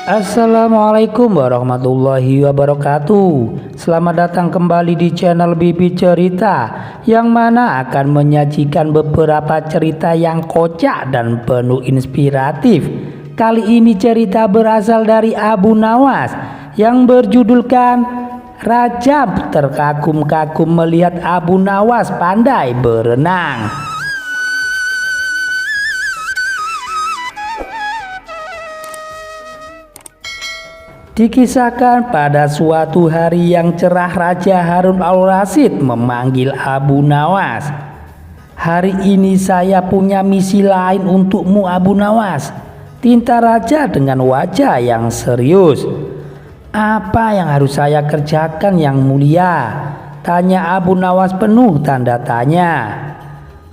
Assalamualaikum warahmatullahi wabarakatuh. Selamat datang kembali di channel Bibi Cerita, yang mana akan menyajikan beberapa cerita yang kocak dan penuh inspiratif. Kali ini cerita berasal dari Abu Nawas yang berjudulkan Rajab terkagum-kagum melihat Abu Nawas pandai berenang. Dikisahkan pada suatu hari yang cerah, Raja Harun al-Rasyid memanggil Abu Nawas. "Hari ini saya punya misi lain untukmu, Abu Nawas," tinta raja dengan wajah yang serius. "Apa yang harus saya kerjakan, Yang Mulia?" tanya Abu Nawas penuh tanda tanya.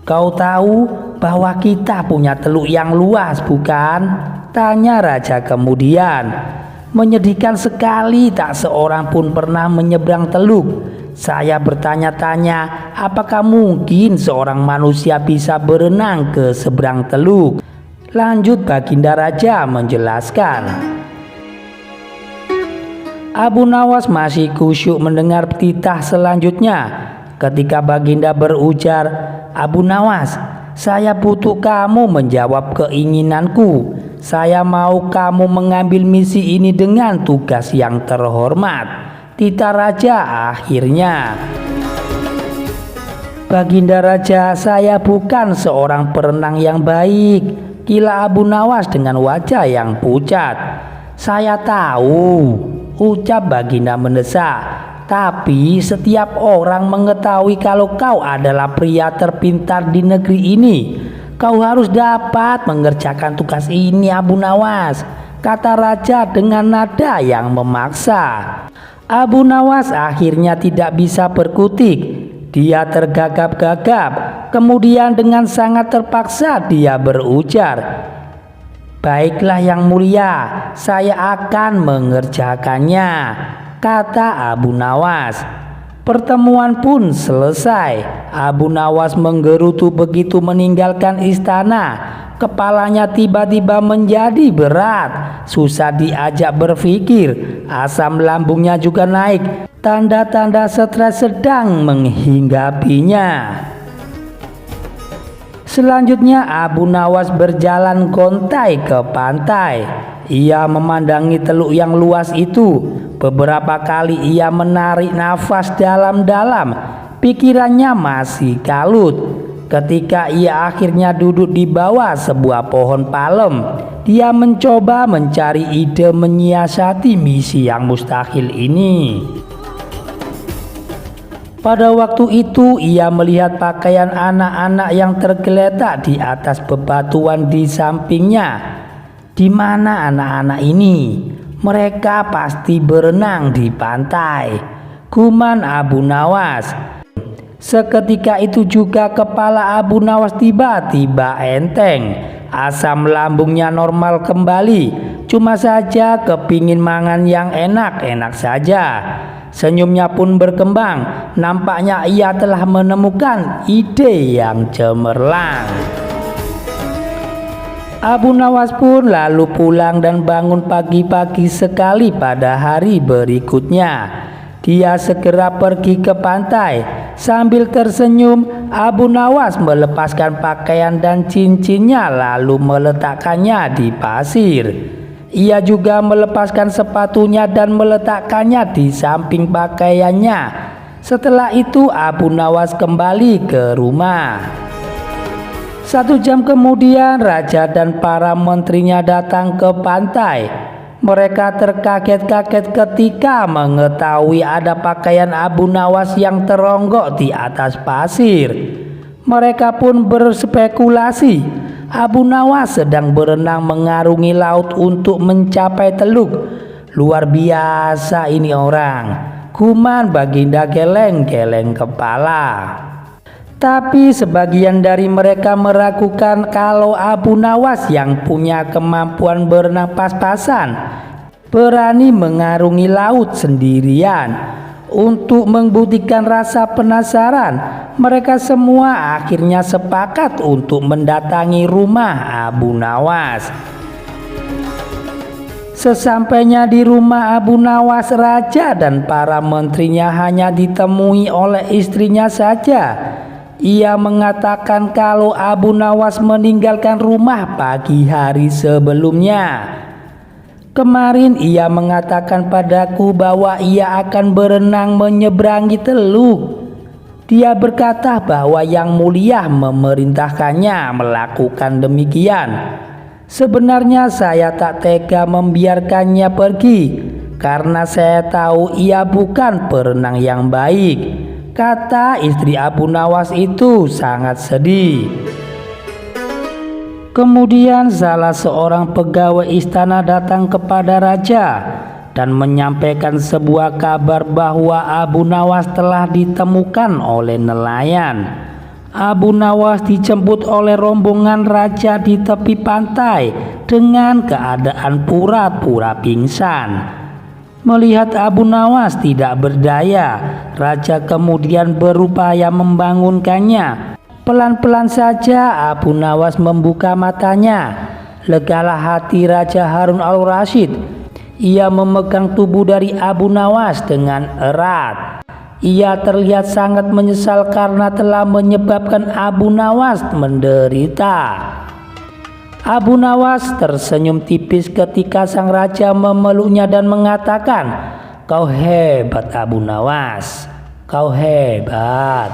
"Kau tahu bahwa kita punya teluk yang luas, bukan?" tanya raja kemudian. "Menyedihkan sekali, tak seorang pun pernah menyeberang teluk. Saya bertanya-tanya, apakah mungkin seorang manusia bisa berenang ke seberang teluk?" lanjut Baginda Raja menjelaskan. Abu Nawas masih khusyuk mendengar titah selanjutnya. Ketika Baginda berujar, "Abu Nawas, saya butuh kamu menjawab keinginanku. Saya mau kamu mengambil misi ini dengan tugas yang terhormat," titah raja akhirnya. "Baginda Raja, saya bukan seorang perenang yang baik," kila Abu Nawas dengan wajah yang pucat. "Saya tahu," ucap Baginda mendesak, "tapi setiap orang mengetahui kalau kau adalah pria terpintar di negeri ini. Kau harus dapat mengerjakan tugas ini, Abu Nawas," kata raja dengan nada yang memaksa. Abu Nawas akhirnya tidak bisa berkutik. Dia tergagap-gagap. Kemudian dengan sangat terpaksa dia berujar, "Baiklah Yang Mulia, saya akan mengerjakannya," kata Abu Nawas. Pertemuan pun selesai. Abu Nawas menggerutu begitu meninggalkan istana. Kepalanya tiba-tiba menjadi berat, susah diajak berpikir, asam lambungnya juga naik. Tanda-tanda stres sedang menghinggapinya. Selanjutnya Abu Nawas berjalan gontai ke pantai. Ia memandangi teluk yang luas itu. Beberapa kali ia menarik nafas dalam-dalam. Pikirannya masih kalut. Ketika ia akhirnya duduk di bawah sebuah pohon palem, dia mencoba mencari ide menyiasati misi yang mustahil ini. Pada waktu itu ia melihat pakaian anak-anak yang tergeletak di atas bebatuan di sampingnya. Di mana anak-anak ini? Mereka pasti berenang di pantai, guman Abu Nawas. Seketika itu juga kepala Abu Nawas tiba-tiba enteng. Asam lambungnya normal kembali. Cuma saja kepingin mangan yang enak-enak saja. Senyumnya pun berkembang. Nampaknya ia telah menemukan ide yang cemerlang. Abu Nawas pun lalu pulang dan bangun pagi-pagi sekali pada hari berikutnya. Dia segera pergi ke pantai. Sambil tersenyum, Abu Nawas melepaskan pakaian dan cincinnya lalu meletakkannya di pasir. Ia juga melepaskan sepatunya dan meletakkannya di samping pakaiannya. Setelah itu Abu Nawas kembali ke rumah. 1 jam kemudian raja dan para menterinya datang ke pantai. Mereka terkaget-kaget ketika mengetahui ada pakaian Abu Nawas yang teronggok di atas pasir. Mereka pun berspekulasi Abu Nawas sedang berenang mengarungi laut untuk mencapai teluk. Luar biasa ini orang, guman Baginda geleng-geleng kepala. Tapi sebagian dari mereka meragukan kalau Abu Nawas yang punya kemampuan berenang pas-pasan berani mengarungi laut sendirian. Untuk membuktikan rasa penasaran, mereka semua akhirnya sepakat untuk mendatangi rumah Abu Nawas. Sesampainya di rumah Abu Nawas, raja dan para menterinya hanya ditemui oleh istrinya saja. Ia mengatakan kalau Abu Nawas meninggalkan rumah pagi hari sebelumnya. Kemarin ia mengatakan padaku bahwa ia akan berenang menyeberangi teluk. Dia berkata bahwa Yang Mulia memerintahkannya melakukan demikian. Sebenarnya saya tak tega membiarkannya pergi karena saya tahu ia bukan perenang yang baik, kata istri Abu Nawas itu sangat sedih. Kemudian salah seorang pegawai istana datang kepada raja dan menyampaikan sebuah kabar bahwa Abu Nawas telah ditemukan oleh nelayan. Abu Nawas dijemput oleh rombongan raja di tepi pantai dengan keadaan pura-pura pingsan. Melihat Abu Nawas tidak berdaya, raja kemudian berupaya membangunkannya. Pelan-pelan saja Abu Nawas membuka matanya. Legalah hati Raja Harun al-Rasyid. Ia memegang tubuh dari Abu Nawas dengan erat. Ia terlihat sangat menyesal karena telah menyebabkan Abu Nawas menderita. Abu Nawas tersenyum tipis ketika sang raja memeluknya dan mengatakan, "Kau hebat Abu Nawas, kau hebat."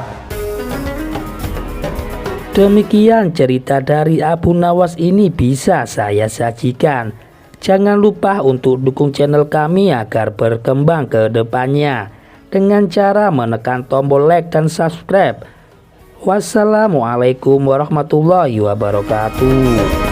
Demikian cerita dari Abu Nawas ini bisa saya sajikan. Jangan lupa untuk dukung channel kami agar berkembang ke depannya dengan cara menekan tombol like dan subscribe. Wassalamualaikum warahmatullahi wabarakatuh.